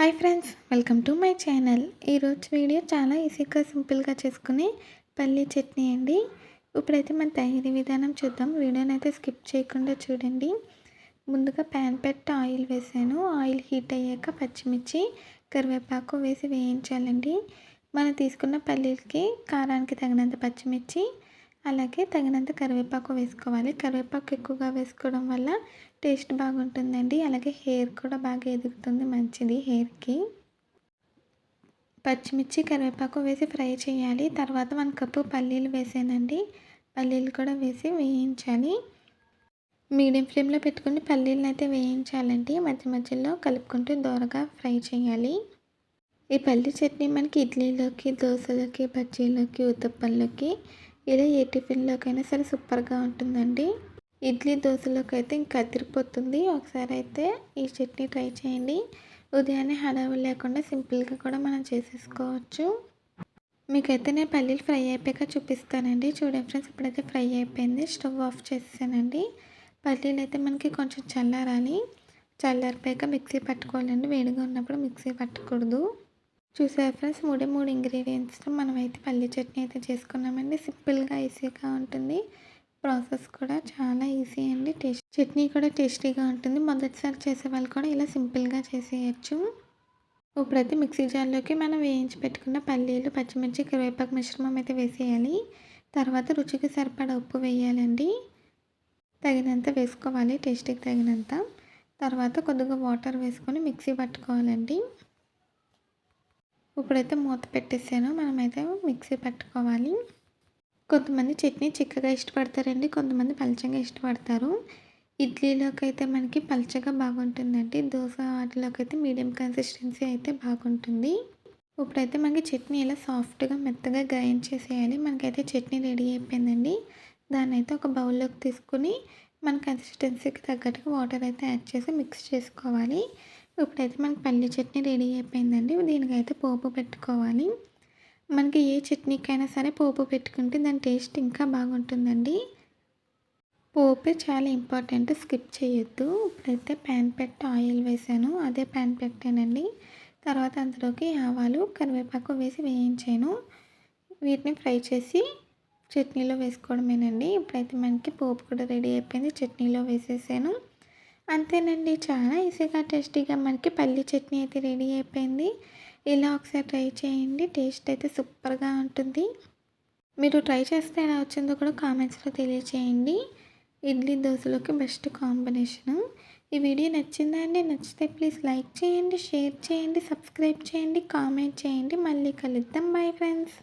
Hi friends, welcome to my channel. ఈరోజు video చాలా ఈజీగా సింపుల్గా చేసుకునే పల్లీ చట్నీ అండి. ఇప్పుడైతే మన తయారీ విధానం చూద్దాం. వీడియోని అయితే స్కిప్ చేయకుండా చూడండి. ముందుగా ప్యాన్ పెట్టి ఆయిల్ వేసాను. ఆయిల్ హీట్ అయ్యాక పచ్చిమిర్చి, కరివేపాకు వేసి వేయించాలండి. మనం తీసుకున్న పల్లీలకి కారానికి తగినంత పచ్చిమిర్చి, అలాగే తగినంత కరివేపాకు వేసుకోవాలి. కరివేపాకు ఎక్కువగా వేసుకోవడం వల్ల టేస్ట్ బాగుంటుందండి. అలాగే హెయిర్ కూడా బాగా ఎదుగుతుంది, మంచిది హెయిర్కి. పచ్చిమిర్చి, కరివేపాకు వేసి ఫ్రై చేయాలి. తర్వాత 1 కప్పు పల్లీలు వేసానండి. పల్లీలు కూడా వేసి వేయించాలి. మీడియం ఫ్లేమ్లో పెట్టుకుని పల్లీలను అయితే వేయించాలండి. మధ్య మధ్యలో కలుపుకుంటూ దోరగా ఫ్రై చేయాలి. ఈ పల్లీ చట్నీ మనకి ఇడ్లీలోకి, దోశలోకి, బజ్జీలోకి, ఉత్తప్పంలోకి, ఇలా ఏ టిఫిన్లోకైనా సరే సూపర్గా ఉంటుందండి. ఇడ్లీ, దోశలోకి అయితే ఇంకా అదిరిపోతుంది. ఒకసారి అయితే ఈ చట్నీ ట్రై చేయండి. ఉదయాన్నే హడావుడి లేకుండా సింపుల్గా కూడా మనం చేసేసుకోవచ్చు. మీకైతే నేను పల్లీలు ఫ్రై అయిపోయాక చూపిస్తానండి. చూడండి ఫ్రెండ్స్, ఇప్పుడైతే ఫ్రై అయిపోయింది. స్టవ్ ఆఫ్ చేసేసానండి. పల్లీలు అయితే మనకి కొంచెం చల్లారాలి. చల్లారిపోయాక మిక్సీ పట్టుకోవాలండి. వేడిగా ఉన్నప్పుడు మిక్సీ పట్టకూడదు. చూసారు ఫ్రెండ్స్, మూడు ఇంగ్రీడియంట్స్తో మనమైతే పల్లీ చట్నీ అయితే చేసుకున్నామండి. సింపుల్గా ఈజీగా ఉంటుంది. ప్రాసెస్ కూడా చాలా ఈజీ అండి. చట్నీ కూడా టేస్టీగా ఉంటుంది. మొదటిసారి చేసే వాళ్ళు కూడా ఇలా సింపుల్గా చేసేయచ్చు. ఇప్పుడైతే మిక్సీ జార్లోకి మనం వేయించి పెట్టుకున్న పల్లీలు, పచ్చిమిర్చి, కరివేపాకు మిశ్రమం అయితే వేసేయాలి. తర్వాత రుచికి సరిపడా ఉప్పు వేయాలండి. తగినంత వేసుకోవాలి, టేస్ట్కి తగినంత. తర్వాత కొద్దిగా వాటర్ వేసుకొని మిక్సీ పట్టుకోవాలండి. ఇప్పుడైతే మూత పెట్టేసాను. మనమైతే మిక్సీ పట్టుకోవాలి. కొంతమంది చట్నీ చిక్కగా ఇష్టపడతారండి, కొంతమంది పలచగా ఇష్టపడతారు. ఇడ్లీలోకి అయితే మనకి పలచగా బాగుంటుందండి. దోశ వాటిలోకి అయితే మీడియం కన్సిస్టెన్సీ అయితే బాగుంటుంది. ఇప్పుడైతే మనకి చట్నీ ఇలా సాఫ్ట్గా మెత్తగా గ్రైండ్ చేసేయాలి. మనకైతే చట్నీ రెడీ అయిపోయిందండి. దాన్ని అయితే ఒక బౌల్లోకి తీసుకుని మన కన్సిస్టెన్సీకి తగ్గట్టుగా వాటర్ అయితే యాడ్ చేసి మిక్స్ చేసుకోవాలి. ఇప్పుడైతే మనకి పల్లీ చట్నీ రెడీ అయిపోయిందండి. దీనికైతే పోపు పెట్టుకోవాలి. మనకి ఏ చట్నీకైనా సరే పోపు పెట్టుకుంటే దాని టేస్ట్ ఇంకా బాగుంటుందండి. పోపే చాలా ఇంపార్టెంట్, స్కిప్ చేయొద్దు. ఇప్పుడైతే ప్యాన్ పెట్టి ఆయిల్ వేసాను. అదే ప్యాన్ పెట్టానండి. తర్వాత అందులోకి ఆవాలు, కరివేపాకు వేసి వేయించాను. వీటిని ఫ్రై చేసి చట్నీలో వేసుకోవడమేనండి. ఇప్పుడైతే మనకి పోపు కూడా రెడీ అయిపోయింది. చట్నీలో వేసేసాను. అంతేనండి, చాలా ఈజీగా టేస్టీగా మనకి పల్లీ చట్నీ అయితే రెడీ అయిపోయింది. ఇలా ఒకసారి ట్రై చేయండి. టేస్ట్ అయితే సూపర్గా ఉంటుంది. మీరు ట్రై చేస్తే ఎలా వచ్చిందో కూడా కామెంట్స్లో తెలియచేయండి. ఇడ్లీ, దోశలోకి బెస్ట్ కాంబినేషను. ఈ వీడియో నచ్చిందా అండి? నచ్చితే ప్లీజ్ లైక్ చేయండి, షేర్ చేయండి, సబ్స్క్రైబ్ చేయండి, కామెంట్ చేయండి. మళ్ళీ కలుద్దాం. Bye friends.